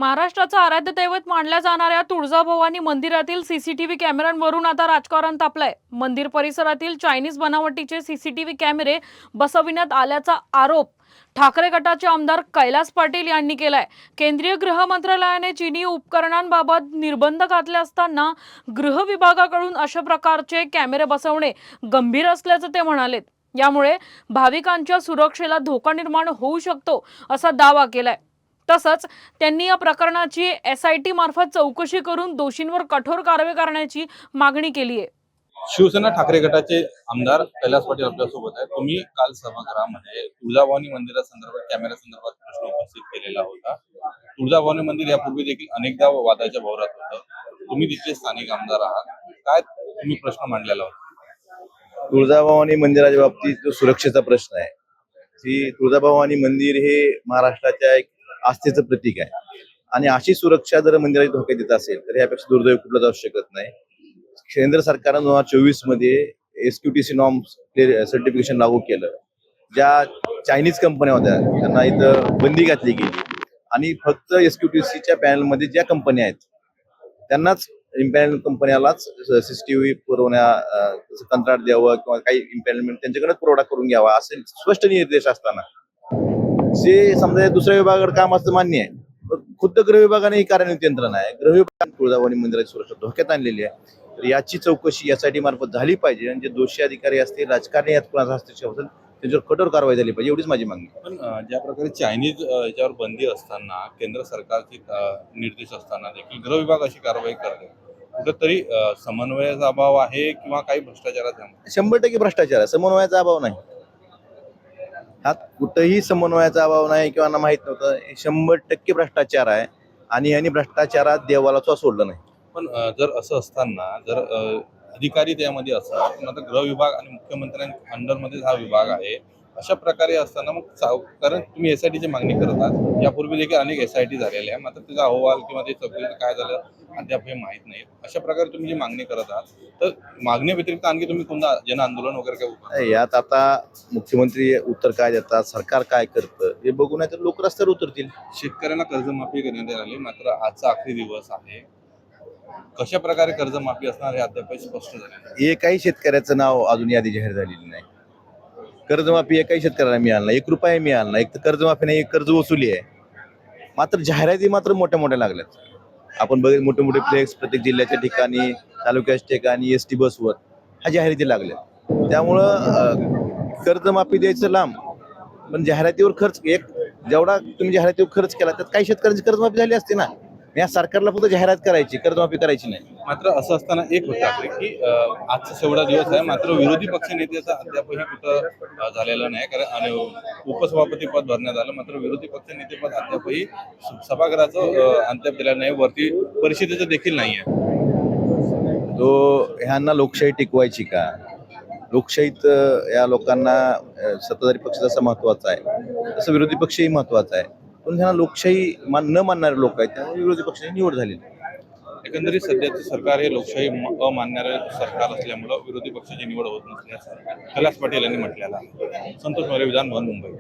महाराष्ट्राचं आराध्य दैवत मानल्या जाणाऱ्या तुळजाभवानी मंदिरातील सीसीटीव्ही कॅमेऱ्यांवरून आता राजकारण तापलंय। मंदिर परिसरातील चायनीज बनावटीचे सीसीटीव्ही कॅमेरे बसविण्यात आल्याचा आरोप ठाकरे गटाचे आमदार कैलास पाटील यांनी केलाय। केंद्रीय गृह मंत्रालयाने चीनी उपकरणांबाबत निर्बंध घातले असताना गृह विभागाकडून अशा प्रकारचे कॅमेरे बसवणे गंभीर असल्याचं ते म्हणाले। यामुळे भाविकांच्या सुरक्षेला धोका निर्माण होऊ शकतो असा दावा केलाय। तसंच त्यांनी या प्रकरणाची SIT मार्फत चौकशी करून दोषींवर कठोर कारवाई करण्याची मागणी केली आहे। शिवसेना ठाकरे गटाचे आमदार कैलास पाटील आपल्यासोबत आहेत। तुम्ही काल सभागृहामध्ये तुळजाभवानी मंदिरासंदर्भात कॅमेऱ्यासंदर्भात प्रश्न उपस्थित केलेला होता। तुळजाभवानी मंदिर यापूर्वी देखील अनेकदा वादाच्या भोवऱ्यात होतं। तुम्ही तिथले स्थानिक आमदार आहात, काय तुम्ही प्रश्न मांडलेला होता? तुळजाभवानी मंदिराच्या बाबतीत जो सुरक्षेचा प्रश्न आहे, की तुळजाभवानी मंदिर हे महाराष्ट्राच्या एक आस्थेचं प्रतीक आहे आणि अशी सुरक्षा जर मंदिराची धोक्यात येत असेल तर यापेक्षा दुर्दैव कुठलं जाऊ शकत नाही। केंद्र सरकारनं 2024 मध्ये SQTC नॉर्म्स सर्टिफिकेशन लागू केलं। ज्या चायनीज कंपन्या होत्या त्यांना इथं बंदी घातली गेली आणि फक्त SQTCच्या पॅनलमध्ये ज्या कंपन्या आहेत त्यांनाच इम्पॅनल कंपन्यालाच CCTV पुरवण्या कंत्राट द्यावं किंवा काही इम्पॅनलमेंट त्यांच्याकडेच पुरवठा करून घ्यावा असे स्पष्ट निर्देश असताना जे समजा दुसऱ्या विभागाकडे काम असतं मान्य आहे, खुद्द गृह विभागाने ही कार्यान्वित यंत्रणा आहे। गृह विभागाने तुळजाभवानी मंदिराची सुरक्षा धोक्यात आणलेली आहे, तर याची चौकशी SIT मार्फत झाली पाहिजे आणि जे दोषी अधिकारी असतील, राजकारणी यात कुणाचा हस्तक्षेप असेल त्यांच्यावर कठोर कारवाई झाली पाहिजे, एवढीच माझी मागणी। पण ज्या प्रकारे चायनीज याच्यावर बंदी असताना केंद्र सरकारचे निर्देश असताना देखील गृह विभाग अशी कारवाई करते, कुठेतरी समन्वयाचा अभाव आहे किंवा काही भ्रष्टाचाराचा? 100% भ्रष्टाचार आहे, समन्वयाचा अभाव नाही। ह्यात कुठेही समन्वयाचा अभाव नाही किंवा माहित नव्हतं, 100% भ्रष्टाचार आहे आणि यांनी भ्रष्टाचारात देवाला सोडलं नाही। पण जर असं असताना जर अधिकारी त्यामध्ये असतात, पण आता गृह विभाग आणि मुख्यमंत्र्यांच्या अंडरमध्ये हा विभाग आहे, अशा प्रकारे असताना मग कारण तुम्ही SITची मागणी करत आहात, यापूर्वी देखील अनेक SIT झालेल्या आहे, मात्र त्याचा अहवाल किंवा ते चौकशीचं काय झालं अद्याप हे माहीत नाही। अशा प्रकारे तुम्ही जी मागणी करत आहात, तर मागणी व्यतिरिक्त आणखी तुम्ही कोणतं जन आंदोलन वगैरे काय? यात आता मुख्यमंत्री उत्तर काय देतात, सरकार काय करतं हे बघून तर लोक रस्त्यावर उतरतील। शेतकऱ्यांना कर्जमाफी करण्यात आली, मात्र आजचा आखरी दिवस आहे, कशा प्रकारे कर्जमाफी असणार हे अद्याप स्पष्ट झाले नाही। एकाही शेतकऱ्याचं नाव अजून यादी जाहीर झालेली नाही। कर्जमाफी एकाही शेतकऱ्याला मिळालं नाही, 1 रुपया मिळाला नाही। एक तर कर्जमाफी नाही, एक कर्ज वसुली आहे, मात्र जाहिराती मात्र मोठ्या मोठ्या लागल्यात। आपण बघितलं मोठे मोठे फ्लेक्स प्रत्येक जिल्ह्याच्या ठिकाणी, तालुक्याच्या ठिकाणी, ST बसवर ह्या जाहिराती लागल्या। त्यामुळं कर्जमाफी द्यायचं लांब, पण जाहिरातीवर खर्च एक जेवढा तुम्ही जाहिरातीवर खर्च केला त्यात काही शेतकऱ्यांची कर्जमाफी झाली असते ना। या सरकारला फक्त जाहिरात करायची, कर्जमाफी करायची नाही। मात्र असं असताना एक होतं की आजचा शेवटा दिवस आहे, मात्र विरोधी पक्ष नेत्याचा अद्यापही कुठं झालेला नाही, कारण उपसभापती पद भरण्यात आलं, मात्र विरोधी पक्ष नेतेपद अद्यापही सभागृहाचं अद्याप दिलं नाही, वरती परिषदेचं देखील नाही आहे। तो ह्यांना लोकशाही टिकवायची का? लोकशाहीत या लोकांना सत्ताधारी पक्ष जसा महत्वाचा आहे तसं विरोधी पक्षही महत्वाचा आहे, पण ह्यांना लोकशाही न मानणारे लोक आहेत, त्यामुळे विरोधी पक्षाची निवड झालेली। एकंदरीत सध्याचे सरकार हे लोकशाही अमानणारे सरकार असल्यामुळं विरोधी पक्षाची निवड होत नसल्याचं कैलास पाटील यांनी म्हटलेलं आहे। संतोष मोरे, विधान भवन, मुंबई।